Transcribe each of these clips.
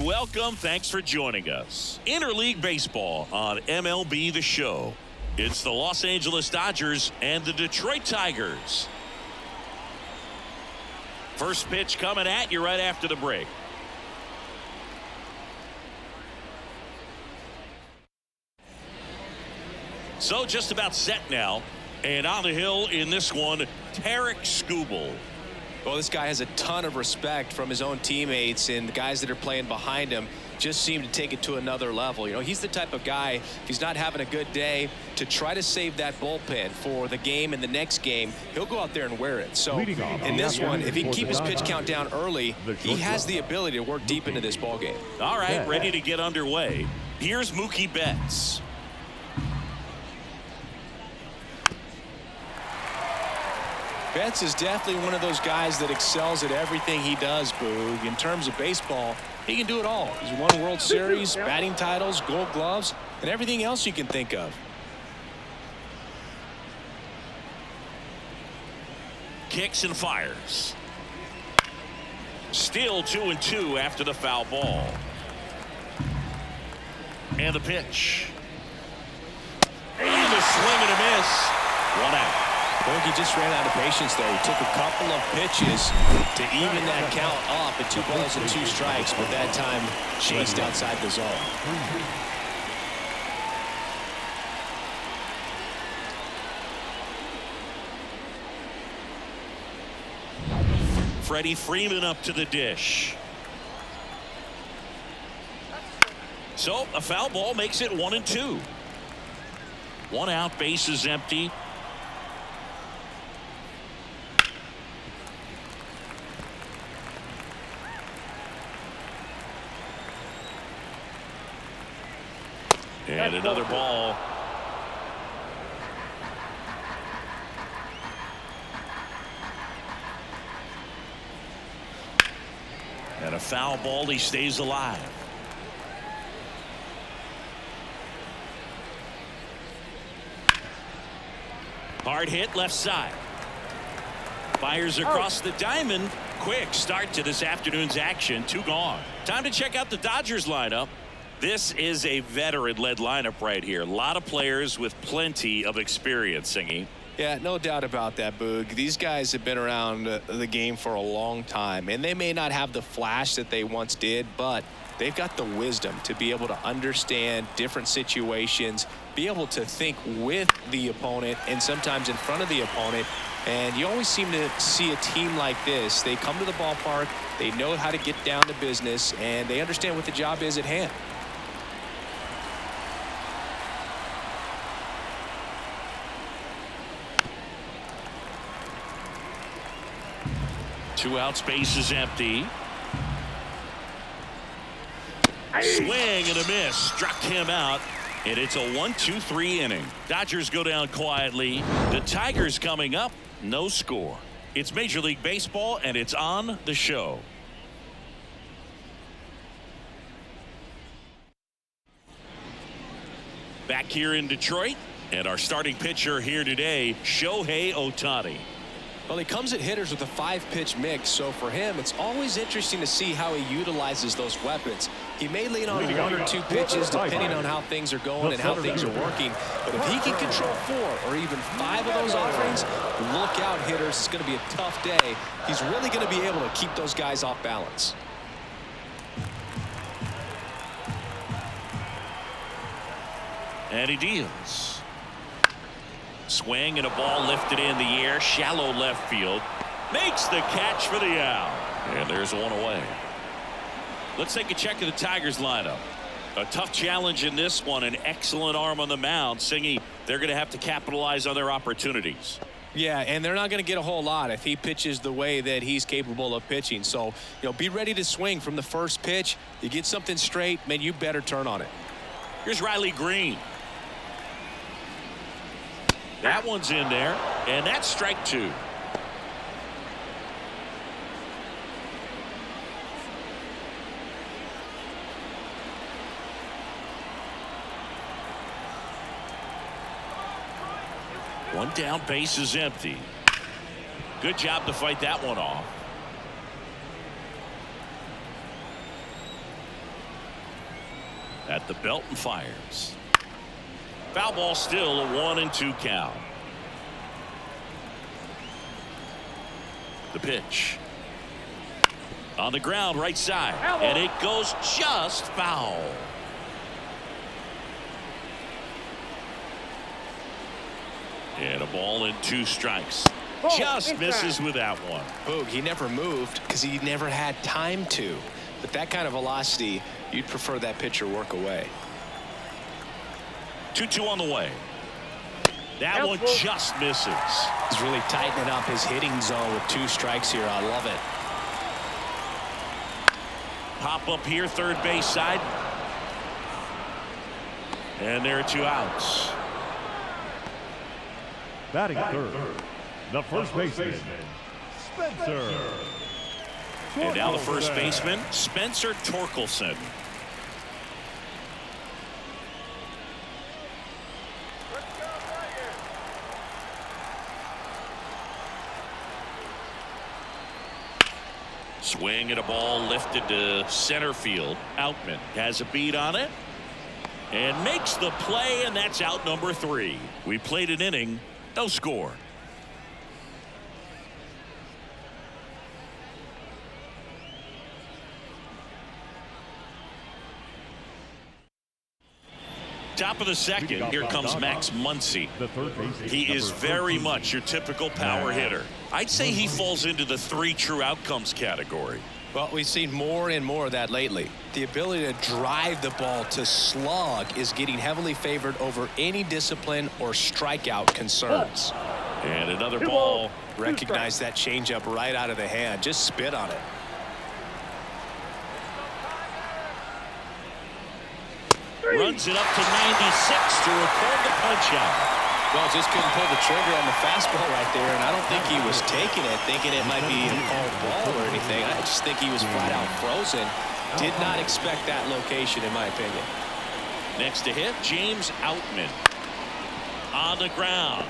Welcome. Thanks for joining us. Interleague Baseball on MLB The Show. It's the Los Angeles Dodgers and the Detroit Tigers. First pitch coming at you right after the break. So just about set now. And on the hill in this one, Tarek Skubal. Well, this guy has a ton of respect from his own teammates, and the guys that are playing behind him just seem to take it to another level. You know, he's the type of guy, if he's not having a good day, to try to save that bullpen for the game and the next game, he'll go out there and wear it. So in this one, if he can keep his pitch count down early, he has the ability to work deep into this ball game. All right, ready to get underway. Here's Mookie Betts. Betts is definitely one of those guys that excels at everything he does, Boog. In terms of baseball, he can do it all. He's won World Series, batting titles, Gold Gloves, and everything else you can think of. Kicks and fires. Still 2-2 after the foul ball. And the pitch. And a swing and a miss. 1 out. Bogey just ran out of patience there. He took a couple of pitches to even that count off at 2 balls and 2 strikes, but that time chased outside the zone. Freddie Freeman up to the dish. So a foul ball makes it 1-2. 1 out, bases empty. And another ball. And a foul ball. He stays alive. Hard hit left side. Fires across the diamond. Quick start to this afternoon's action. 2 gone. Time to check out the Dodgers lineup. This is a veteran-led lineup right here. A lot of players with plenty of experience, Singy. Yeah, no doubt about that, Boog. These guys have been around the game for a long time, and they may not have the flash that they once did, but they've got the wisdom to be able to understand different situations, be able to think with the opponent and sometimes in front of the opponent. And you always seem to see a team like this. They come to the ballpark, they know how to get down to business, and they understand what the job is at hand. Two outs, base is empty. Swing and a miss. Struck him out. And it's a 1-2-3 inning. Dodgers go down quietly. The Tigers coming up. No score. It's Major League Baseball, and it's on the show. Back here in Detroit. And our starting pitcher here today, Shohei Ohtani. Well, he comes at hitters with a 5-pitch mix, so for him, it's always interesting to see how he utilizes those weapons. He may lean on 1 or 2 pitches depending on how things are going and how things are working. But if he can control 4 or even 5 of those offerings, look out, hitters. It's going to be a tough day. He's really going to be able to keep those guys off balance. And he deals. Swing and a ball lifted in the air. Shallow left field. Makes the catch for the out. And there's 1 away. Let's take a check of the Tigers lineup. A tough challenge in this one. An excellent arm on the mound. Singy, they're going to have to capitalize on their opportunities. Yeah, and they're not going to get a whole lot if he pitches the way that he's capable of pitching. So, you know, be ready to swing from the first pitch. You get something straight, man, you better turn on it. Here's Riley Green. That one's in there, and that's strike 2. One down, base is empty. Good job to fight that one off. At the belt and fires. Foul ball, still a 1-2 count. The pitch. On the ground, right side. And it goes just foul. And a ball and 2 strikes. Just misses with that one. Boog, he never moved because he never had time to. But that kind of velocity, you'd prefer that pitcher work away. 2-2 on the way. That one just misses. He's really tightening up his hitting zone with 2 strikes here. I love it. Pop up here, third base side. And there are 2 outs. Batting third, the first baseman, Spencer. And now the first baseman, Spencer Torkelson. Swing at a ball lifted to center field. Outman has a beat on it and makes the play, and that's out number 3. We played an inning, no score. Top of the second, here comes Max Muncy. He is very much your typical power hitter. I'd say he falls into the 3 true outcomes category. Well, we've seen more and more of that lately. The ability to drive the ball to slug is getting heavily favored over any discipline or strikeout concerns. And another ball. Recognize that changeup right out of the hand. Just spit on it. Runs it up to 96 to record the punch out. Well, just couldn't pull the trigger on the fastball right there, and I don't think he was taking it, thinking it might be a called ball or anything. I just think he was flat out frozen. Did not expect that location, in my opinion. Next to hit, James Outman. On the ground.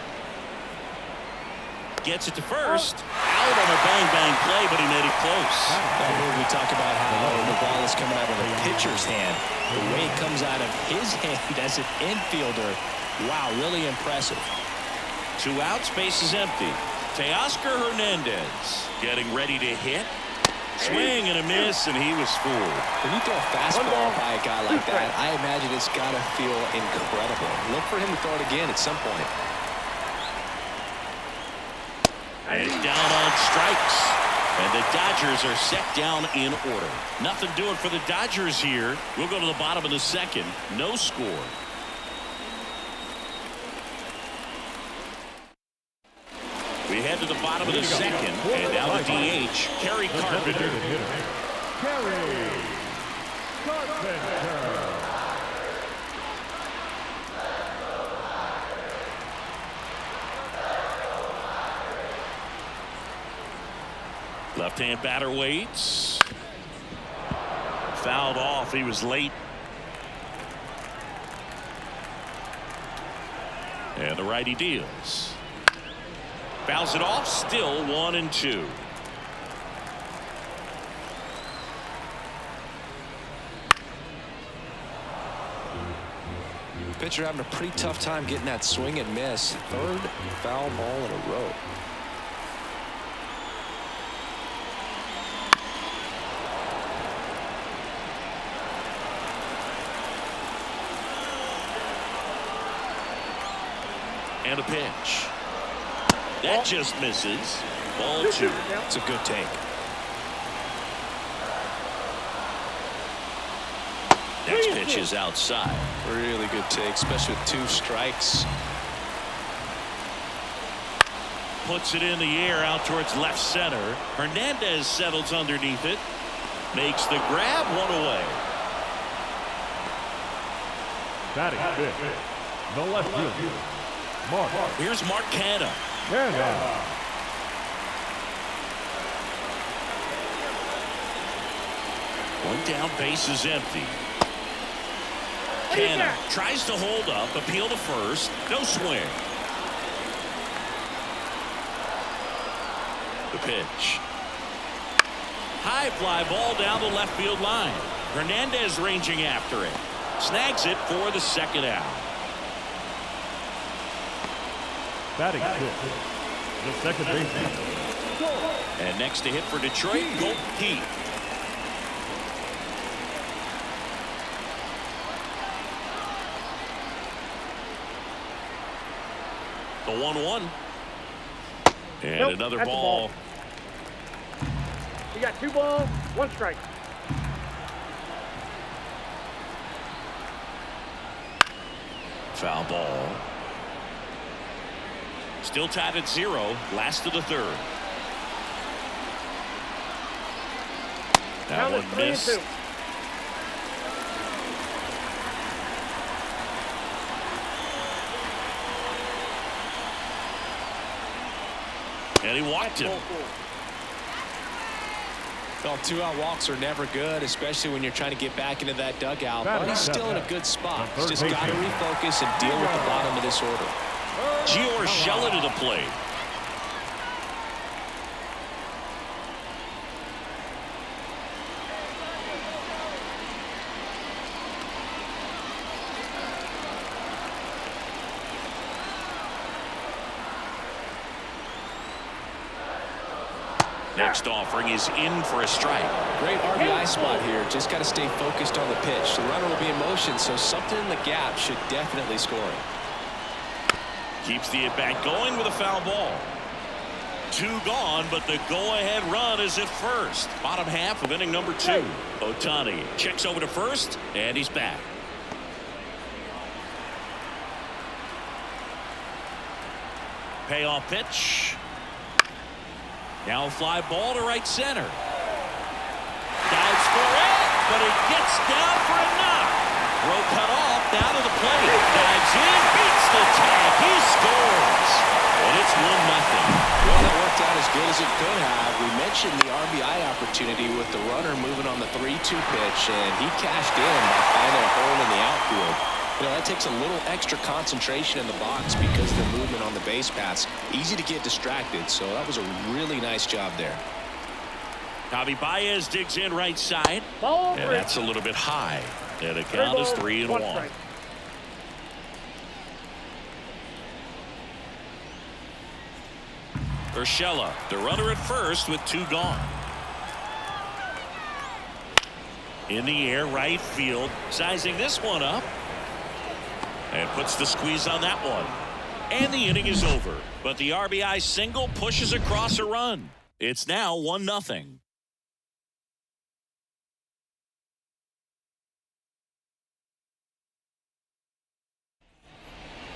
Gets it to first. Out on a bang-bang play, but he made it close. We talk about how the ball is coming out of the pitcher's hand. The way it comes out of his hand as an infielder, wow, really impressive. 2 outs, base is empty. Teoscar Hernandez getting ready to hit. Swing and a miss, and he was fooled. When you throw a fastball by a guy like that, I imagine it's got to feel incredible. Look for him to throw it again at some point. And down on strikes. And the Dodgers are set down in order. Nothing doing for the Dodgers here. We'll go to the bottom of the second. No score. We head to the bottom of the second. And now the DH, Kerry Carpenter. Kerry Carpenter. Left-hand batter waits. Fouled off. He was late. And the righty deals. Fouls it off. Still 1-2. Pitcher having a pretty tough time getting that swing and miss. 3rd foul ball in a row. And a pitch. That just misses. Ball 2. It's a good take. Next pitch is outside. Really good take, especially with 2 strikes. Puts it in the air out towards left center. Hernandez settles underneath it. Makes the grab, 1 away. Batting 5th, the left fielder, Mark. Here's Mark Canha. One down, base is empty. Canha tries to hold up, appeal to first, no swing. The pitch. High fly ball down the left field line. Hernandez ranging after it. snags it for the second out. Batting fifth, the second baseman. And next to hit for Detroit, Colt Keith. The 1-1. And another ball. You got 2 balls, 1 strike. Foul ball. Still tied at 0. Last of the third. That one missed. And he walked him. Well, 2-out walks are never good, especially when you're trying to get back into that dugout. But he's still in a good spot. He's just got to refocus and deal with the bottom of this order. Gio Urshela to the plate. Next offering is in for a strike. Great RBI spot here. Just got to stay focused on the pitch. The runner will be in motion, so something in the gap should definitely score him. Keeps the at-bat going with a foul ball. 2 gone, but the go-ahead run is at first. Bottom half of inning number 2. Ohtani checks over to first, and he's back. Payoff pitch. Now fly ball to right center. Dives for it, but it gets down for a knock. Throw cut off, down to the plate. Dives in, beats the tag. He scores. And it's 1-0. Well, that worked out as good as it could have. We mentioned the RBI opportunity with the runner moving on the 3-2 pitch, and he cashed in by finding a hole in the outfield. You know, that takes a little extra concentration in the box because of the movement on the base paths. Easy to get distracted, so that was a really nice job there. Javi Baez digs in right side. Ball And that's a little bit high. And the count is 3-1. Urshela, the runner at first with 2 gone. In the air, right field, sizing this one up. And puts the squeeze on that one. And the inning is over. But the RBI single pushes across a run. It's now 1-0.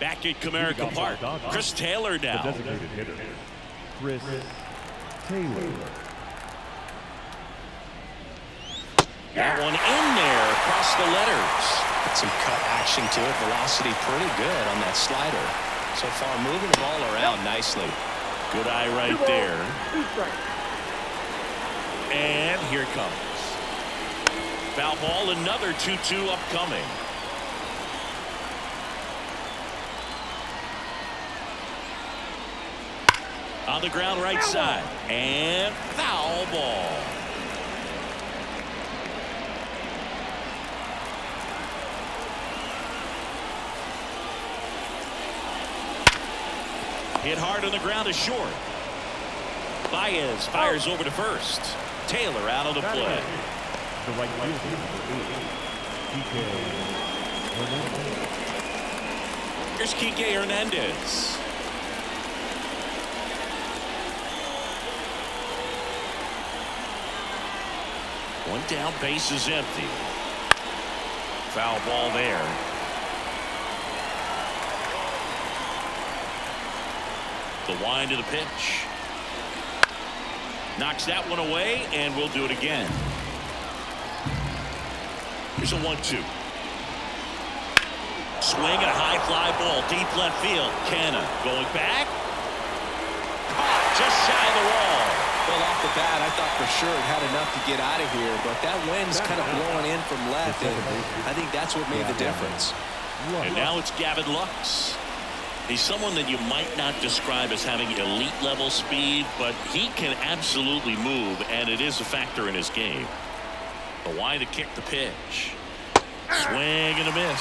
Back at Comerica Park. Chris Taylor The now. designated hitter, Chris Taylor. That one in there across the letters. Some cut action to it. Velocity pretty good on that slider. So far, moving the ball around nicely. Good eye right there. And here it comes. Foul ball, another 2-2 upcoming. On the ground right side. And foul ball. Hit hard on the ground is short. Baez fires over to first. Taylor out of the play. The right fielder, Kike Hernandez. Here's Kike Hernandez. One down, base is empty. Foul ball there. The wind of the pitch. Knocks that one away, and we'll do it again. Here's a 1-2. Swing and a high fly ball, deep left field. Canna going back. Caught just shy of the wall. Well, off the bat, I thought for sure it had enough to get out of here, but that wind's kind of blowing in from left, and I think that's what made the difference. And now it's Gavin Lux. He's someone that you might not describe as having elite level speed, but he can absolutely move, and it is a factor in his game. The wide to kick the pitch. Swing and a miss.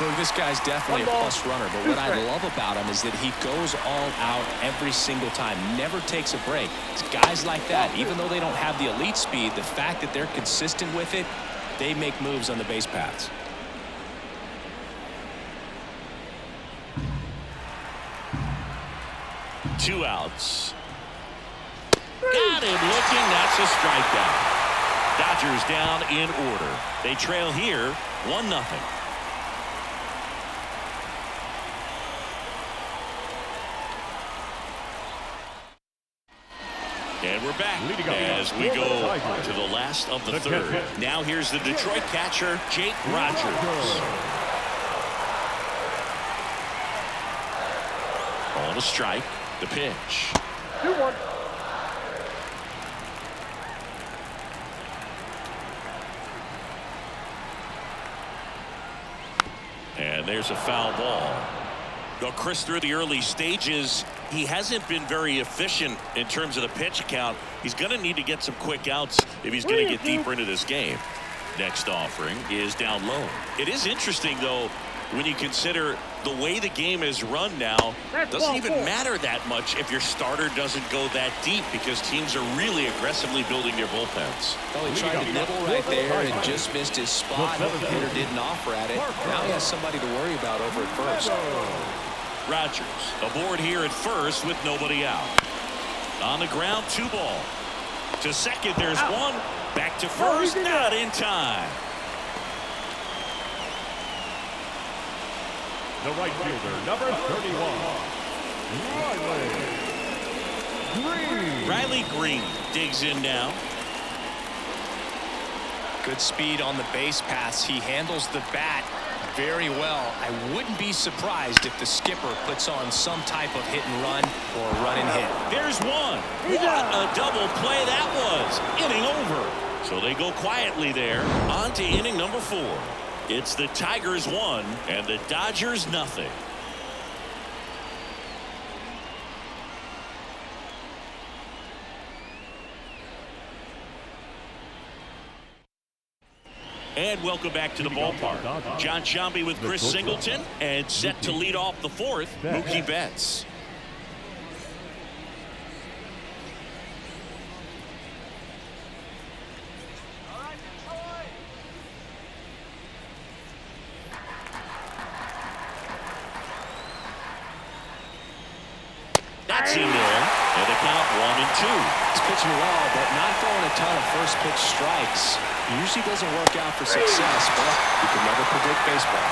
Look, this guy's definitely a plus runner, but what I love about him is that he goes all out every single time, never takes a break. It's guys like that, even though they don't have the elite speed, the fact that they're consistent with it, they make moves on the base paths. Two outs. Got him looking. That's a strikeout. Dodgers down in order. They trail here 1-0. And we're back as we go to the last of the third. Now here's the Detroit catcher, Jake Rogers. On a strike, the pitch. 2-1. And there's a foul ball. Well, Chris, through the early stages, he hasn't been very efficient in terms of the pitch count. He's going to need to get some quick outs if he's going to get deeper into this game. Next offering is down low. It is interesting, though, when you consider the way the game is run now. It doesn't even matter that much if your starter doesn't go that deep, because teams are really aggressively building their bullpens. Well, he tried to nibble right there and just missed his spot. The hitter didn't offer at it. Now he has somebody to worry about over at first. Rogers aboard here at first with nobody out. On the ground, 2 ball. To second, there's one. Back to first, not in time. The right fielder, number 31, Riley Green digs in now. Good speed on the base pass. He handles the bat very well. I wouldn't be surprised if the skipper puts on some type of hit and run or a run and hit. There's one. What a double play that was. Inning over. So they go quietly there. On to inning number 4. It's the Tigers 1 and the Dodgers nothing. And welcome back to the ballpark. John Shambi with Chris Singleton, and set to lead off the 4th, Mookie Betts. That's in there, and the count 1-2. He's pitching well, but not throwing a ton of first pitch strikes. Usually doesn't work out for success, but you can never predict baseball.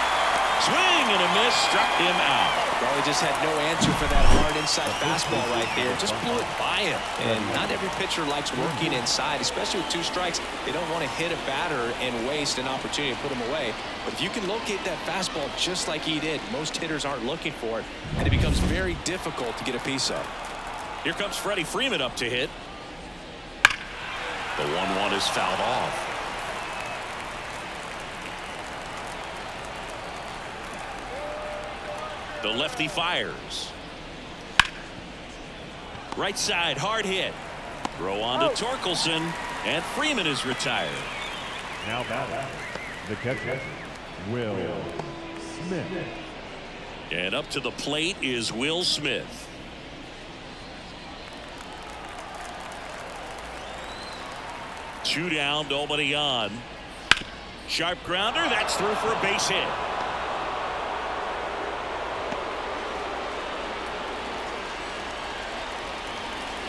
Swing and a miss, struck him out. Well, he just had no answer for that hard inside fastball right there. Just blew it by him. And not every pitcher likes working inside, especially with 2 strikes. They don't want to hit a batter and waste an opportunity to put him away. But if you can locate that fastball just like he did, most hitters aren't looking for it, and it becomes very difficult to get a piece of. Here comes Freddie Freeman up to hit. The 1-1 is fouled off. The lefty fires. Right side, hard hit. Throw on to Torkelson, and Freeman is retired. now batting, the catcher, Will Smith. And up to the plate is Will Smith. Two down, nobody on. Sharp grounder, that's through for a base hit.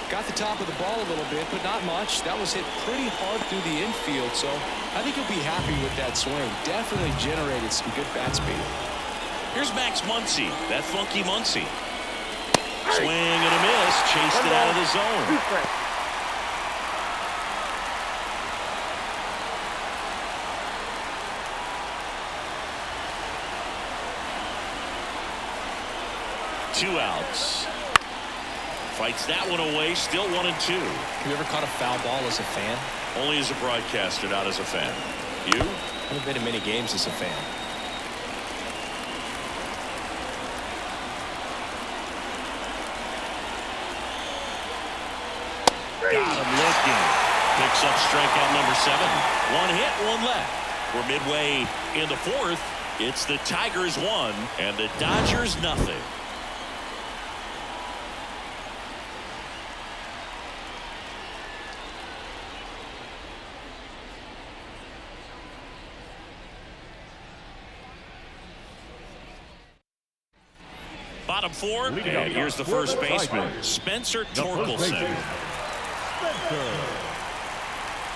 Got the top of the ball a little bit, but not much. That was hit pretty hard through the infield, so I think he'll be happy with that swing. Definitely generated some good bat speed. Here's Max Muncy, that funky Muncy. Swing and a miss, chased it out of the zone. 2 outs. Fights that one away, still 1-2. Have you ever caught a foul ball as a fan? Only as a broadcaster, not as a fan. You? I haven't been to many games as a fan. Got him looking. Picks up strikeout number 7. 1 hit, 1 left. We're midway in the fourth. It's the Tigers 1 and the Dodgers nothing. Bottom four, and here's the first baseman, Spencer Torkelson. Spencer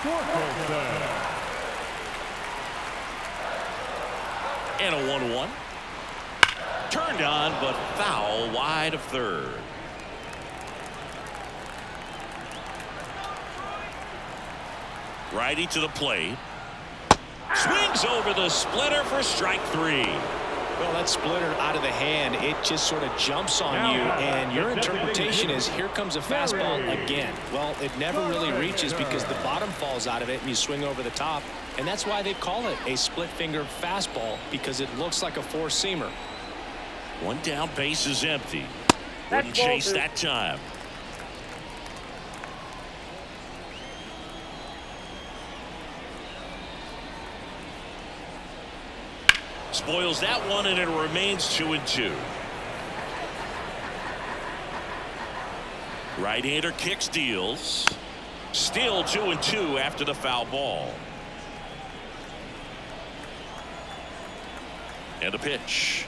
Torkelson. And a 1-1. Turned on, but foul wide of third. Righty to the plate. Swings over the splitter for strike 3. Well, that splitter out of the hand, it just sort of jumps on you, and your interpretation is here comes a fastball again. Well, it never really reaches because the bottom falls out of it and you swing over the top, and that's why they call it a split finger fastball, because it looks like a four-seamer. One down, base is empty. Wouldn't chase that time. Spoils that one, and it remains 2-2. Right-hander kicks, deals. Still 2-2 after the foul ball. And a pitch.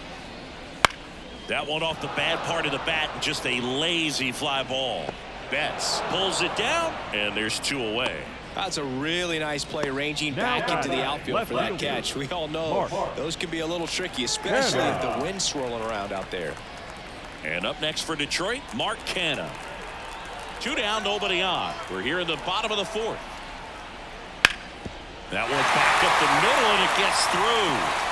That one off the bad part of the bat, and just a lazy fly ball. Betts pulls it down, and there's 2 away. That's a really nice play, ranging back into the outfield for that catch. We all know those can be a little tricky, especially if the wind's swirling around out there. And up next for Detroit, Mark Canha. 2 down, nobody on. We're here in the bottom of the fourth. That one's back up the middle, and it gets through.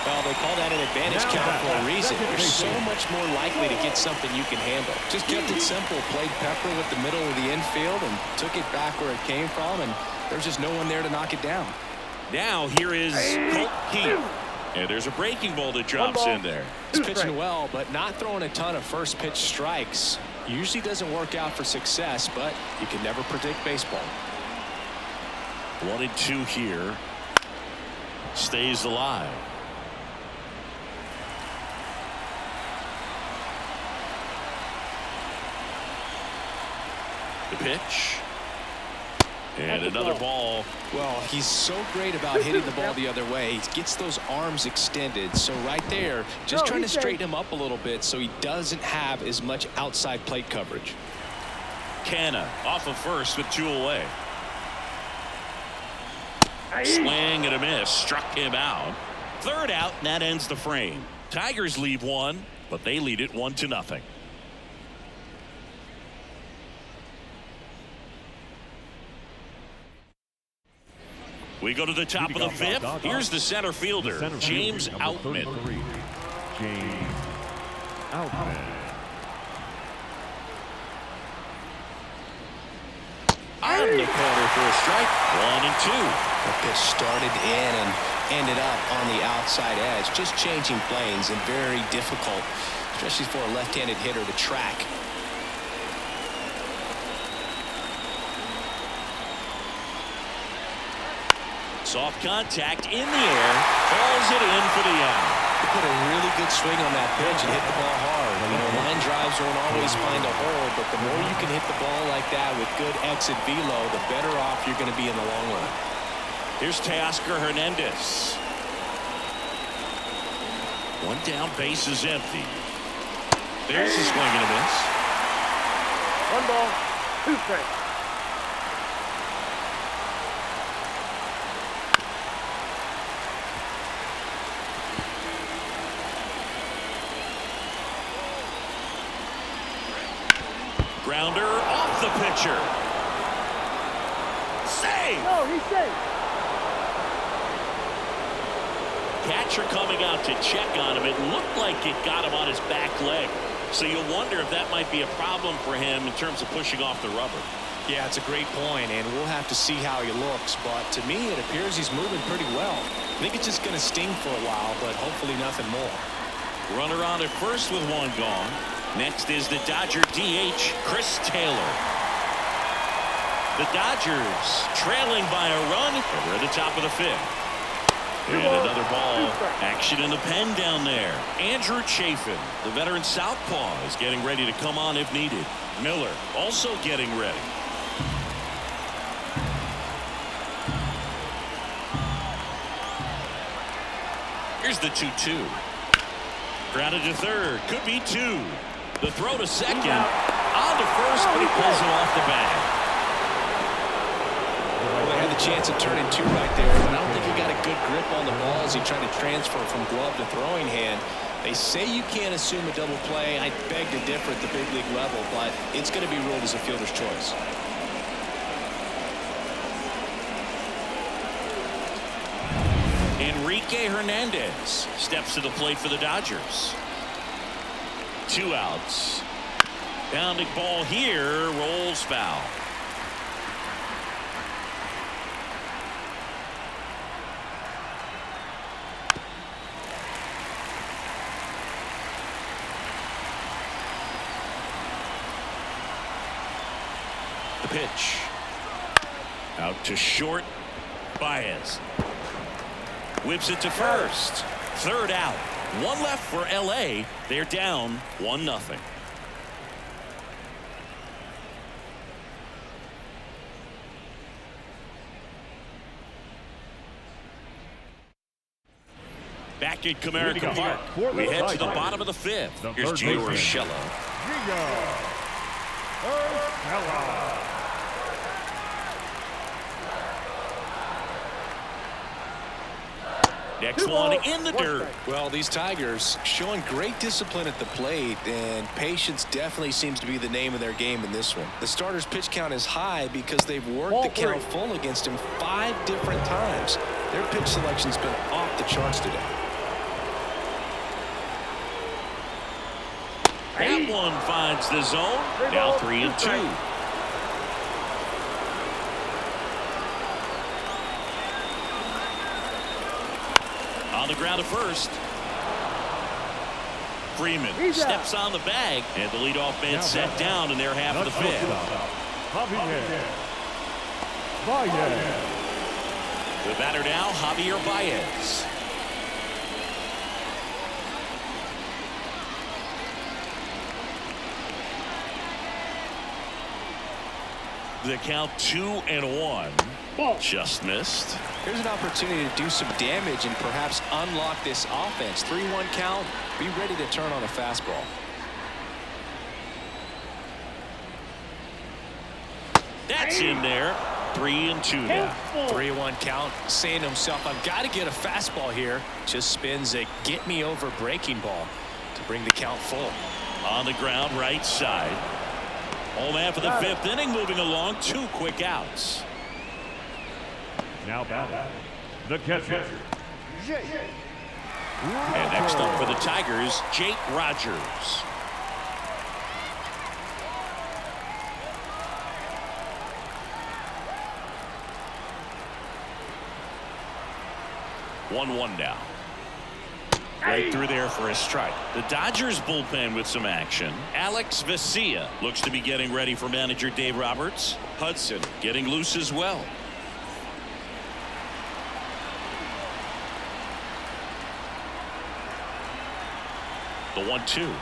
Well, they call that an advantage count for a reason. You're so much more likely to get something you can handle. Just kept it simple, played pepper with the middle of the infield and took it back where it came from, and there's just no one there to knock it down. Now here is Colt Keith. And there's a breaking ball that drops in there. He's pitching well, but not throwing a ton of first pitch strikes. Usually doesn't work out for success, but you can never predict baseball. 1-2 here. Stays alive. The pitch. And another ball. Well, he's so great about hitting the ball the other way. He gets those arms extended. So right there, just trying to straighten him up a little bit so he doesn't have as much outside plate coverage. Canha off of first with 2 away. Swing and a miss. Struck him out. Third out, and that ends the frame. Tigers leave 1, but they lead it 1-0. We go to the top of the fifth. Here's the center fielder, James Outman. James Outman. On the corner for a strike. 1-2. The pitch started in and ended up on the outside edge. Just changing planes and very difficult, especially for a left-handed hitter to track. Soft contact in the air. Falls it in for the out. He put a really good swing on that pitch and hit the ball hard. You know, line drives won't always find a hole, but the more you can hit the ball like that with good exit velo, the better off you're going to be in the long run. Here's Teoscar Hernandez. 1 down, base is empty. There's a swing and a miss. 1 ball, 2 strikes. Grounder off the pitcher. Save! No, he's safe. Catcher coming out to check on him. It looked like it got him on his back leg. So you'll wonder if that might be a problem for him in terms of pushing off the rubber. Yeah, it's a great point, and we'll have to see how he looks. But to me, it appears he's moving pretty well. I think it's just going to sting for a while, but hopefully nothing more. Runner on at first with 1 gone. Next is the Dodger DH, Chris Taylor. The Dodgers trailing by a run. We're at the top of the fifth. And another ball. Action in the pen down there. Andrew Chafin, the veteran southpaw, is getting ready to come on if needed. Miller also getting ready. Here's the 2-2. Grounded to third. Could be two. The throw to second. On to first, but he pulls it off the bag. Well, they had the chance of turning two right there, and I don't think he got a good grip on the ball as he tried to transfer from glove to throwing hand. They say you can't assume a double play. I beg to differ at the big league level, but it's going to be ruled as a fielder's choice. Enrique Hernandez steps to the plate for the Dodgers. 2 outs. Pounding ball here, rolls foul. The pitch. Out to short. Baez. Whips it to first. Third out. One left for LA. They're down 1-0. Back at Comerica Park. We head to the bottom of the fifth. Here's Gio Urshela. Next one in the dirt. Well, these Tigers showing great discipline at the plate, and patience definitely seems to be the name of their game in this one. The starter's pitch count is high because they've worked the count full against him 5 different times. Their pitch selection's been off the charts today. That one finds the zone. Now 3-2. On the ground to first. Freeman steps on the bag, and the leadoff man set down in their half of the fifth. The batter now, Javier Baez. The count 2-1. Just missed. Here's an opportunity to do some damage and perhaps unlock this offense. 3-1 count. Be ready to turn on a fastball. That's in there. 3-2 now. 3-1 count. Saying to himself, I've got to get a fastball here. Just spins a get me over breaking ball to bring the count full. On the ground, right side. Home half of the fifth inning, moving along. 2 quick outs. Now batting, the catcher. And next up for the Tigers, Jake Rogers. One now. Right through there for a strike. The Dodgers bullpen with some action. Alex Vesia looks to be getting ready for manager Dave Roberts. Hudson getting loose as well. The 1-2.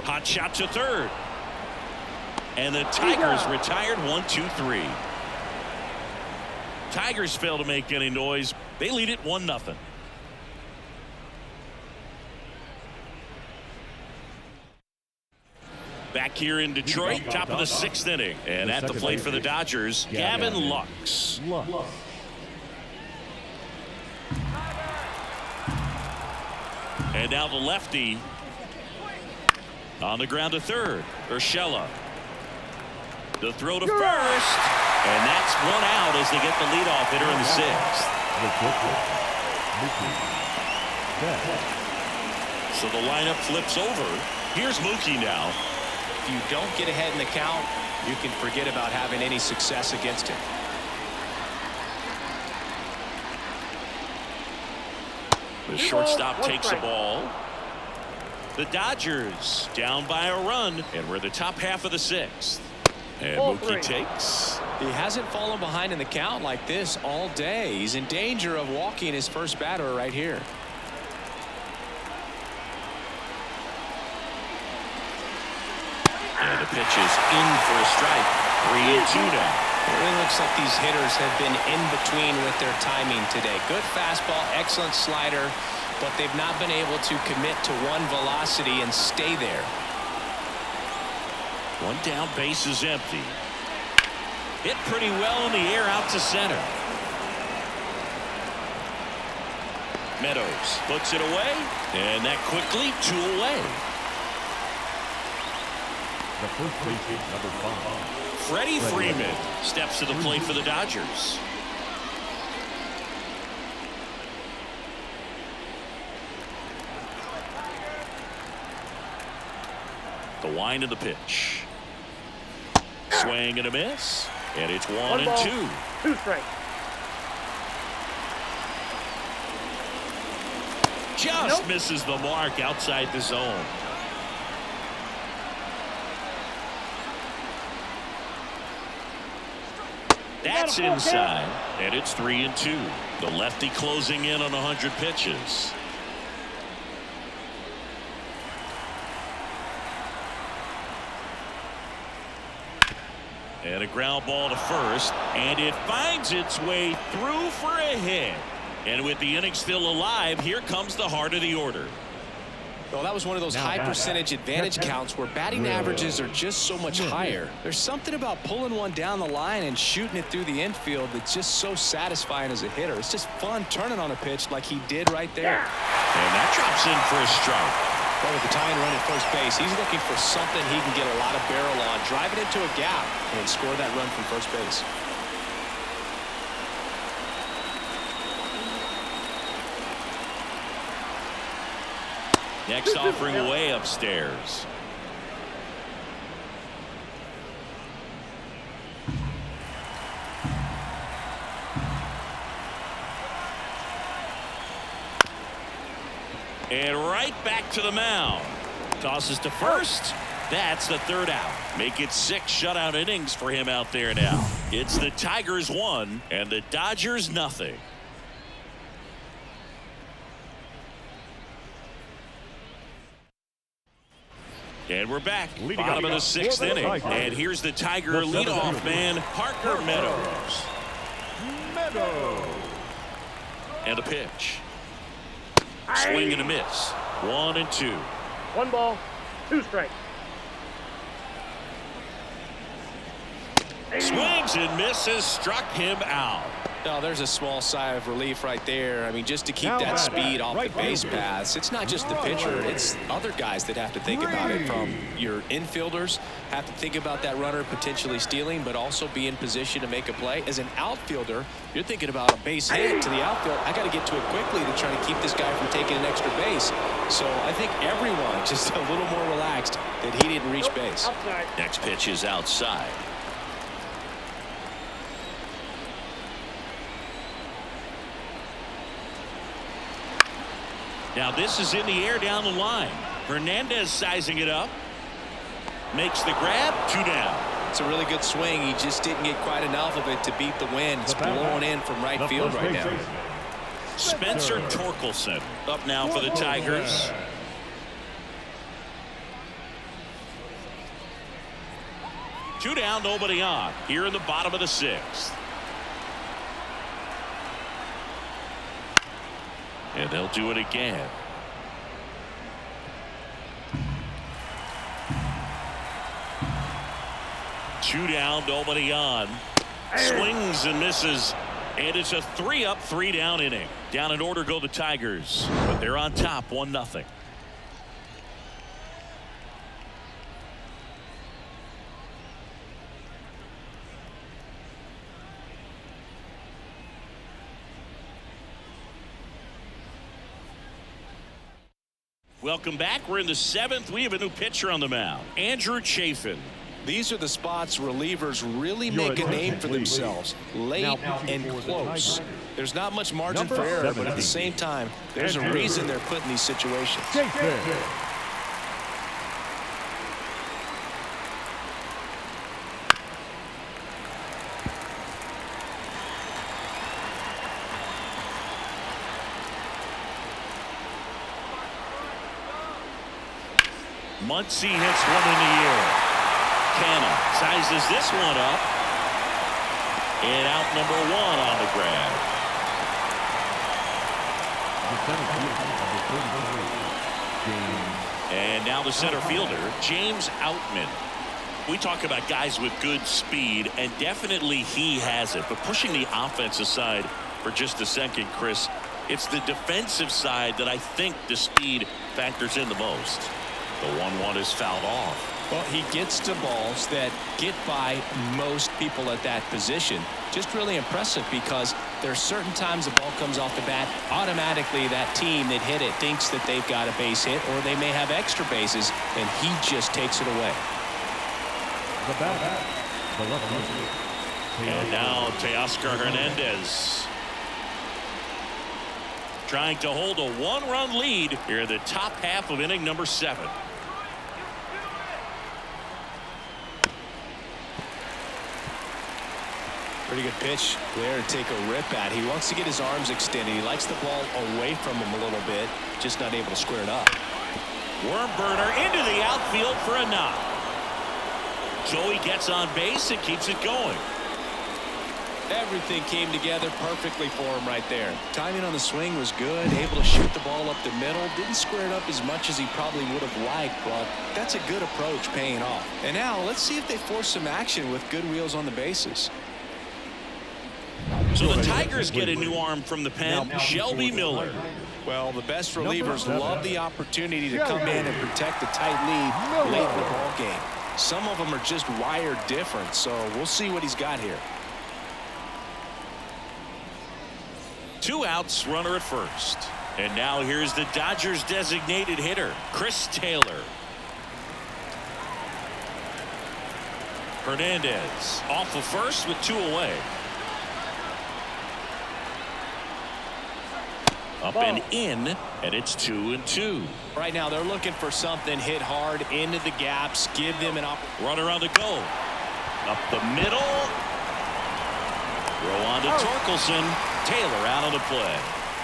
Hot shot to third. And the Tigers retired 1-2-3. Tigers fail to make any noise. They lead it 1-0. Back here in Detroit, top of the 6th inning. And at the plate for the Dodgers, Gavin Lux. And now the lefty on the ground to third. Urshela. The throw to first. And that's 1 out as they get the leadoff hitter in the 6th. So the lineup flips over. Here's Mookie now. If you don't get ahead in the count, you can forget about having any success against him. The shortstop takes the ball. The Dodgers down by a run, and we're the top half of the 6th. And Ball Mookie three. takes. He hasn't fallen behind in the count like this all day. He's in danger of walking his first batter right here. And the pitch is in for a strike. 3-2 now. It really looks like these hitters have been in between with their timing today. Good fastball, excellent slider, but they've not been able to commit to one velocity and stay there. One down, base is empty. Hit pretty well in the air out to center. Meadows puts it away, and that quickly 2 away. The first baseman, number 5. Freddie Freeman steps to the plate for the Dodgers. The wind of the pitch. Swing and a miss. And it's 1 and 2. 2 strikes. Just misses the mark outside the zone. That's inside, and it's 3 and 2. The lefty closing in on 100 pitches. And a ground ball to first, and it finds its way through for a hit. And with the inning still alive, here comes the heart of the order. Well, that was one of those high percentage advantage counts where batting averages are just so much higher. There's something about pulling one down the line and shooting it through the infield that's just so satisfying as a hitter. It's just fun turning on a pitch like he did right there. And that drops in for a strike. Well, with the tying run at first base, he's looking for something he can get a lot of barrel on, drive it into a gap, and score that run from first base. Next offering away upstairs. And right back to the mound. Tosses to first. That's the 3rd out. Make it 6 shutout innings for him out there now. It's the Tigers 1 and the Dodgers nothing. And we're back. Bottom of the 6th inning. And here's the Tiger leadoff man, Parker Meadows. And a pitch. Swing and a miss. 1 and 2. 1 ball, 2 strikes. Swings and misses. Struck him out. Oh, there's a small sigh of relief right there. I mean, just to keep that speed off the base paths. It's not just the pitcher. It's other guys that have to think about it. From your infielders, have to think about that runner potentially stealing, but also be in position to make a play. As an outfielder, you're thinking about a base hit to the outfield. I got to get to it quickly to try to keep this guy from taking an extra base. So I think everyone just a little more relaxed that he didn't reach base. Outside. Next pitch is outside. Now this is in the air down the line. Hernandez sizing it up. Makes the grab. 2 down. It's a really good swing. He just didn't get quite enough of it to beat the wind. It's blowing in from right field right now. Spencer Torkelson up now for the Tigers. Two down, nobody on. Here in the bottom of the 6th. And they'll do it again. Two down, nobody on. Swings and misses. And it's a 3-up, 3-down inning. Down in order go the Tigers. But they're on top, 1-0. Welcome back. We're in the 7th. We have a new pitcher on the mound, Andrew Chafin. These are the spots relievers really make a name for themselves. Late and close. There's not much margin for error, but at the same time, there's a reason they're put in these situations. Muncy hits one in the air. Canna sizes this one up. And out number 1 on the grab. And now the center fielder, James Outman. We talk about guys with good speed, and definitely he has it. But pushing the offense aside for just a second, Chris, it's the defensive side that I think the speed factors in the most. The 1-1 is fouled off. Well, he gets to balls that get by most people at that position. Just really impressive because there's certain times the ball comes off the bat, automatically that team that hit it thinks that they've got a base hit, or they may have extra bases, and he just takes it away. And now Teoscar Hernandez trying to hold a 1-run lead here in the top half of inning number 7. Pretty good pitch there to take a rip at. He wants to get his arms extended. He likes the ball away from him a little bit, just not able to square it up. Worm burner into the outfield for a knock. Joey gets on base and keeps it going. Everything came together perfectly for him right there. Timing on the swing was good, able to shoot the ball up the middle. Didn't square it up as much as he probably would have liked, but that's a good approach paying off. And now let's see if they force some action with good wheels on the bases. So the Tigers get a new arm from the pen, Shelby Miller. Well, the best relievers love the opportunity to come in and protect a tight lead late in the ball game. Some of them are just wired different, so we'll see what he's got here. 2 outs, runner at first. And now here's the Dodgers designated hitter, Chris Taylor. Hernandez off of first with 2 away. Up and in, and it's 2-2. Right now they're looking for something, hit hard into the gaps, give them an opportunity. Runner on the go. Up the middle. Throw on to Torkelson. Taylor out on the play.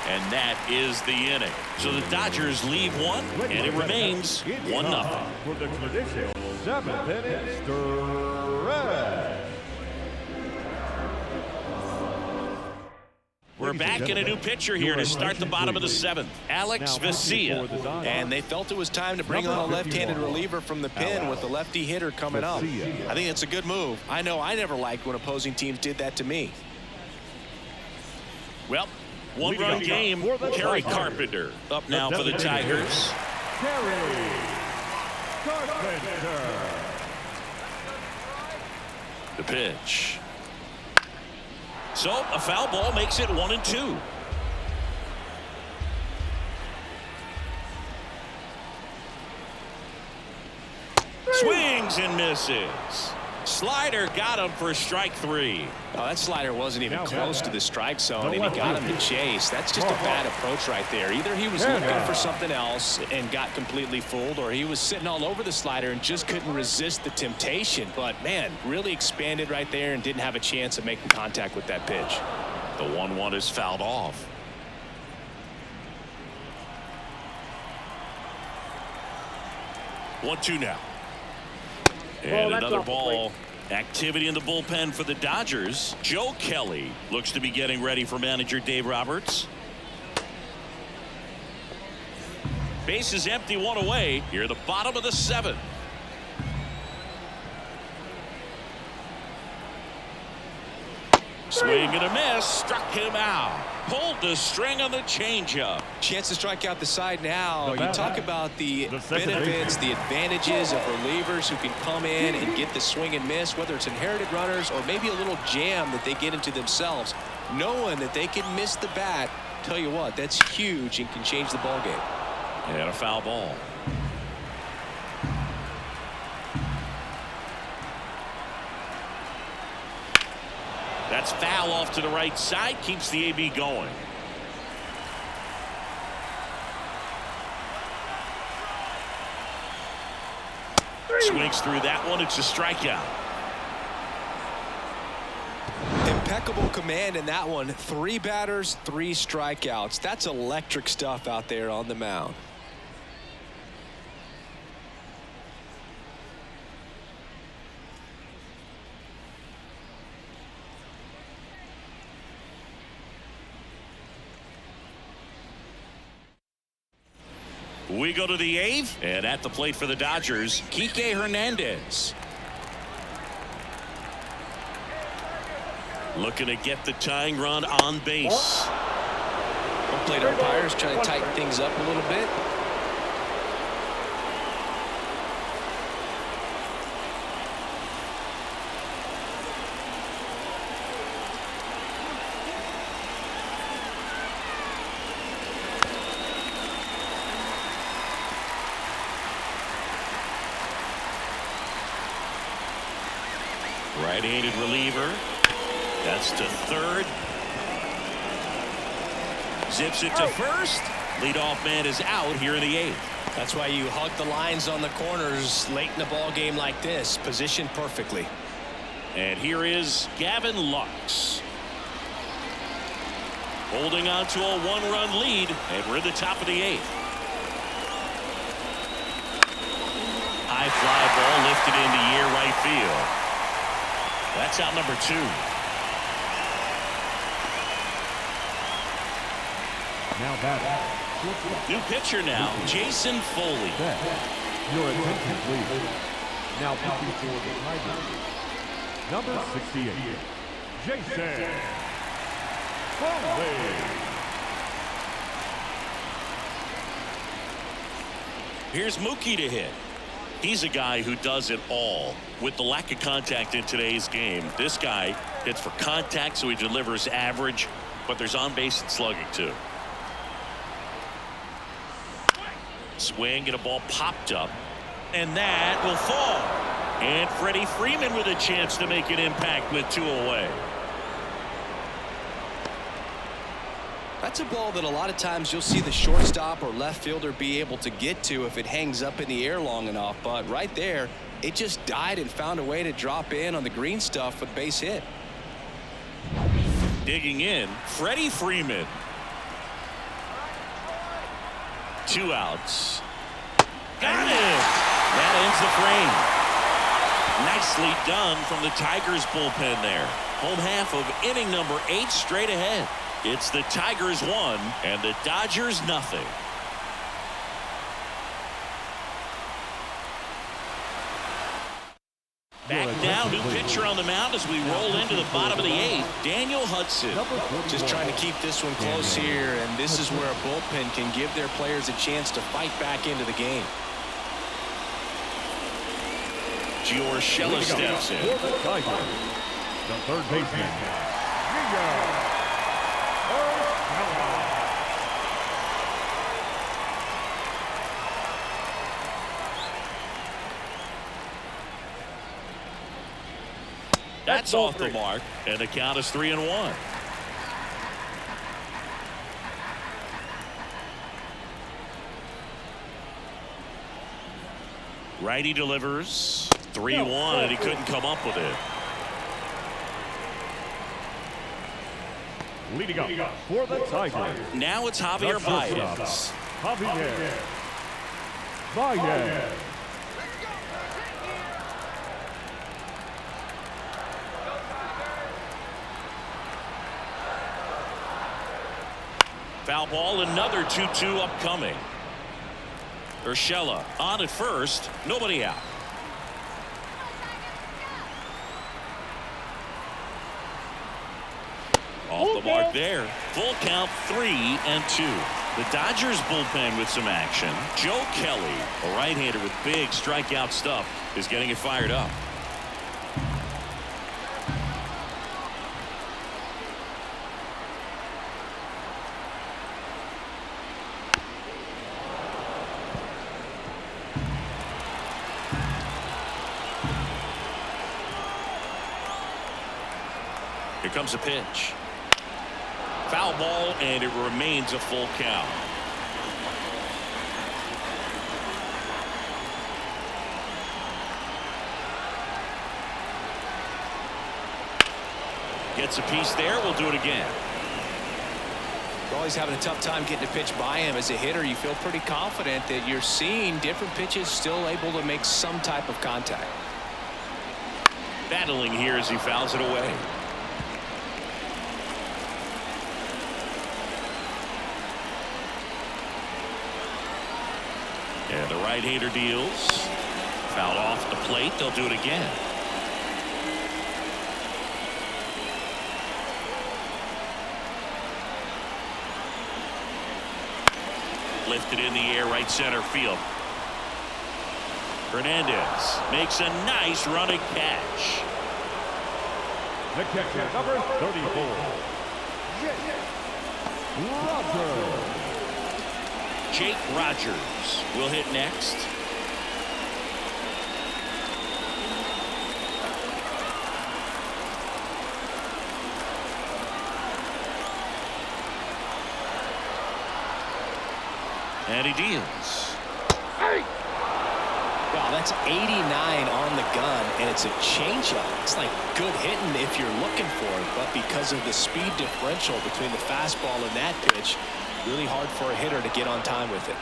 And that is the inning. So the Dodgers leave 1, and it remains 1-0. For the traditional 7th inning stretch. We're back in a new pitcher here to start the bottom of the 7th. Alex Vesia. And they felt it was time to bring on a left-handed reliever from the pen with the lefty hitter coming up. I think it's a good move. I know I never liked when opposing teams did that to me. Well, 1-run game. Kerry Carpenter up now for the Tigers. Kerry Carpenter. The pitch. So a foul ball makes it 1-2. Swings and misses. Slider got him for strike 3. Oh, that slider wasn't even close to the strike zone, and he got him to chase. That's just a bad approach right there. Either he was looking for something else and got completely fooled, or he was sitting all over the slider and just couldn't resist the temptation. But, man, really expanded right there and didn't have a chance of making contact with that pitch. The 1-1 is fouled off. One, 2 now. And another ball. Activity in the bullpen for the Dodgers. Joe Kelly looks to be getting ready for manager Dave Roberts. Base is empty, 1 away. Here at the bottom of the 7th. Swing and a miss. Struck him out. Pulled the string on the changeup. Chance to strike out the side now. You talk about the benefits, the advantages of relievers who can come in and get the swing and miss, whether it's inherited runners or maybe a little jam that they get into themselves. Knowing that they can miss the bat, tell you what, that's huge and can change the ball game. And a foul ball. That's foul off to the right side. Keeps the AB going. Swings through that one. It's a strikeout. Impeccable command in that one. 3 batters, 3 strikeouts. That's electric stuff out there on the mound. We go to the 8th, and at the plate for the Dodgers, Kike Hernandez. Looking to get the tying run on base. Plate umpires trying to tighten things up a little bit. Right-handed reliever. That's to third. Zips it to first. Leadoff man is out here in the 8th. That's why you hug the lines on the corners late in the ball game like this. Positioned perfectly. And here is Gavin Lux. Holding on to a 1-run lead, and we're at the top of the 8th. High fly ball lifted into near right field. That's out number 2. Now batting. New pitcher now, Jason Foley. Your attention, please. Now pitching for the Tigers. Number 68, Jason Foley. Here's Mookie to hit. He's a guy who does it all. With the lack of contact in today's game, this guy hits for contact, so he delivers average, but there's on-base and slugging too. Swing and a ball popped up, and that will fall. And Freddie Freeman with a chance to make an impact with 2 away. That's a ball that a lot of times you'll see the shortstop or left fielder be able to get to if it hangs up in the air long enough. But right there, it just died and found a way to drop in on the green stuff with base hit. Digging in, Freddie Freeman. 2 outs. Got it! That ends the frame. Nicely done from the Tigers bullpen there. Home half of inning number 8 straight ahead. It's the Tigers 1 and the Dodgers nothing. Back now, new pitcher on the mound as we roll into the bottom of the 8th. Daniel Hudson. Just trying to keep this one close here, and this is where a bullpen can give their players a chance to fight back into the game. Giorgella steps in. For the Tigers, the third baseman, That's off the mark, and the count is 3-1. Righty delivers 3-1, and he couldn't come up with it. leading up for the Tigers. Now it's Javier Baez. Javier Baez. Foul ball, another 2-2 upcoming. Urshela on at first, nobody out. Off the mark there. Full count, 3-2. The Dodgers bullpen with some action. Joe Kelly, a right-hander with big strikeout stuff, is getting it fired up. Here comes a pitch. Foul ball, and it remains a full count. Gets a piece there. We'll do it again. You're always having a tough time getting a pitch by him. As a hitter, you feel pretty confident that you're seeing different pitches still able to make some type of contact. Battling here as he fouls it away. right-hander deals. Foul off the plate. They'll do it again. Lifted in the air, right center field. Hernandez makes a nice running catch. The catcher, number 34. Rogers. Jake Rogers will hit next. And he deals. Wow, that's 89 on the gun, and it's a changeup. It's like good hitting if you're looking for it, but because of the speed differential between the fastball and that pitch, really hard for a hitter to get on time with it.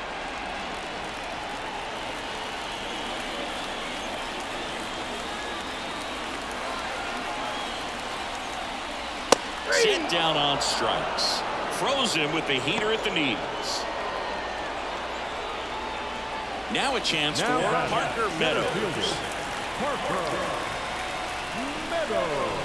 Sit down on strikes. Froze him with the heater at the knees. Now a chance for Parker Meadows. Parker Meadows.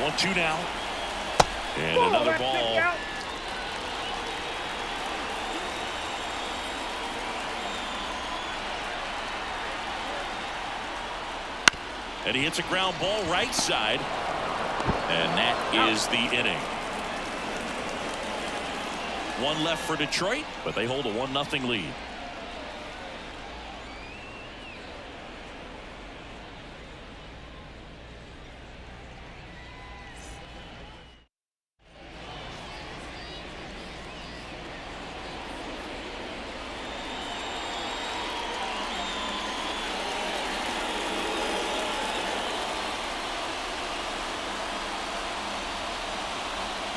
One, two now. And another ball. And he hits a ground ball right side. And that is the inning. One left for Detroit, but they hold a 1-0 lead.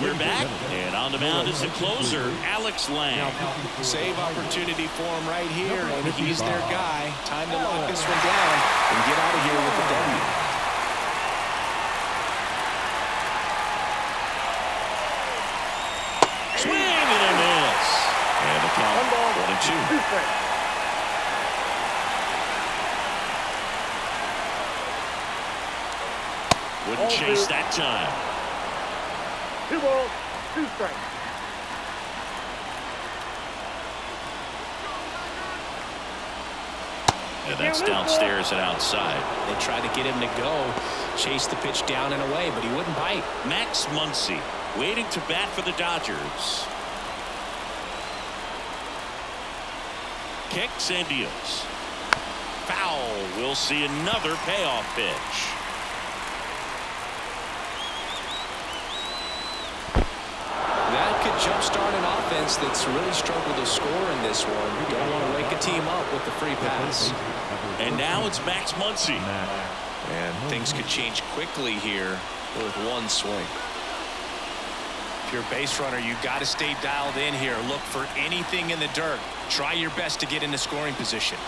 We're back, and on the mound is the closer, Alex Lang. Save opportunity for him right here, and he's their guy. Time to lock this one down and get out of here with the W. Swing and a miss. And the count, 1-2. Wouldn't chase that time. 2 balls, 2 strikes. And that's downstairs and outside. They tried to get him to go, chase the pitch down and away, but he wouldn't bite. Max Muncy waiting to bat for the Dodgers. Kicks and deals. Foul. We'll see another payoff pitch. That could jumpstart an offense that's really struggled to score in this one. You don't want to wake a team up with the free pass. And now it's Max Muncy. And things could change quickly here with one swing. If you're a base runner, you've got to stay dialed in here. Look for anything in the dirt. Try your best to get into scoring position.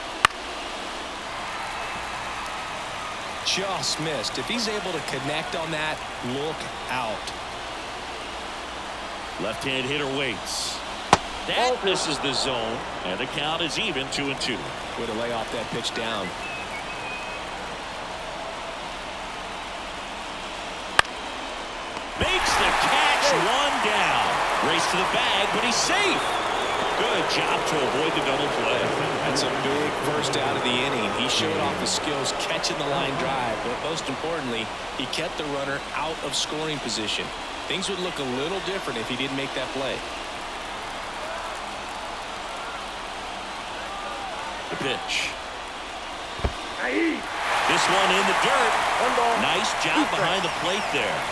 Just missed. If he's able to connect on that, look out. Left-hand hitter waits. That misses the zone, and the count is even 2-2. Way to lay off that pitch down. Makes the catch, one down. Race to the bag, but he's safe. Good job to avoid the double play. That's a big first out of the inning. He showed off his skills catching the line drive, but most importantly, he kept the runner out of scoring position. Things would look a little different if he didn't make that play. The pitch. This one in the dirt. 1 ball. Nice job behind the plate there.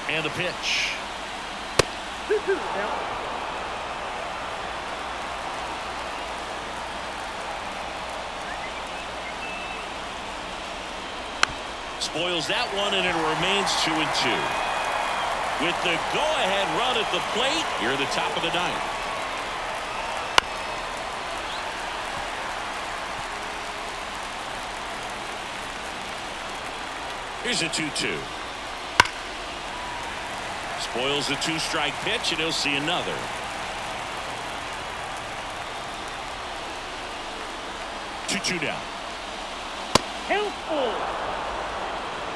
And the pitch. 2-2 now. Spoils that one, and it remains 2-2. with the go-ahead run at the plate here at the top of the ninth. Here's a 2-2. Spoils the 2-strike pitch, and he'll see another. Two down. Count.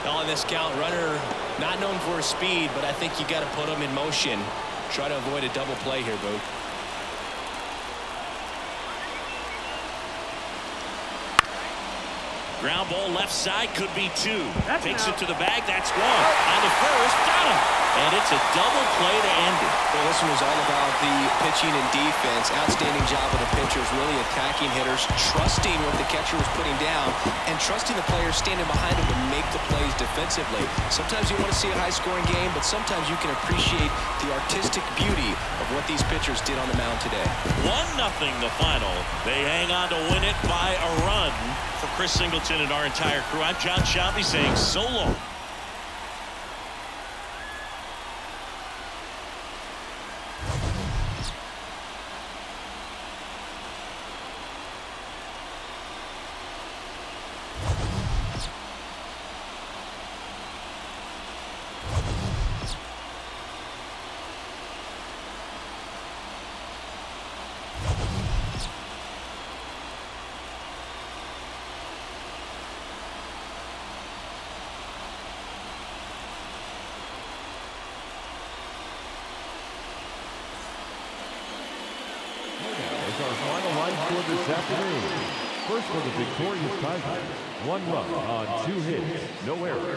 On this count, runner not known for his speed, but I think you got to put him in motion. Try to avoid a double play here, Boog. Ground ball left side, could be two. That's Takes out. it to the bag. That's one. On the first, got him. And it's a double play to end it. Well, this one was all about the pitching and defense. Outstanding job of the pitchers, really attacking hitters, trusting what the catcher was putting down, and trusting the players standing behind him to make the plays defensively. Sometimes you want to see a high-scoring game, but sometimes you can appreciate the artistic beauty of what these pitchers did on the mound today. 1-0 the final. They hang on to win it by a run. For Chris Singleton and our entire crew, I'm John Shelby saying so long. Our final line score this afternoon. First for the victorious Tigers, 1 run on 2 hits, no errors.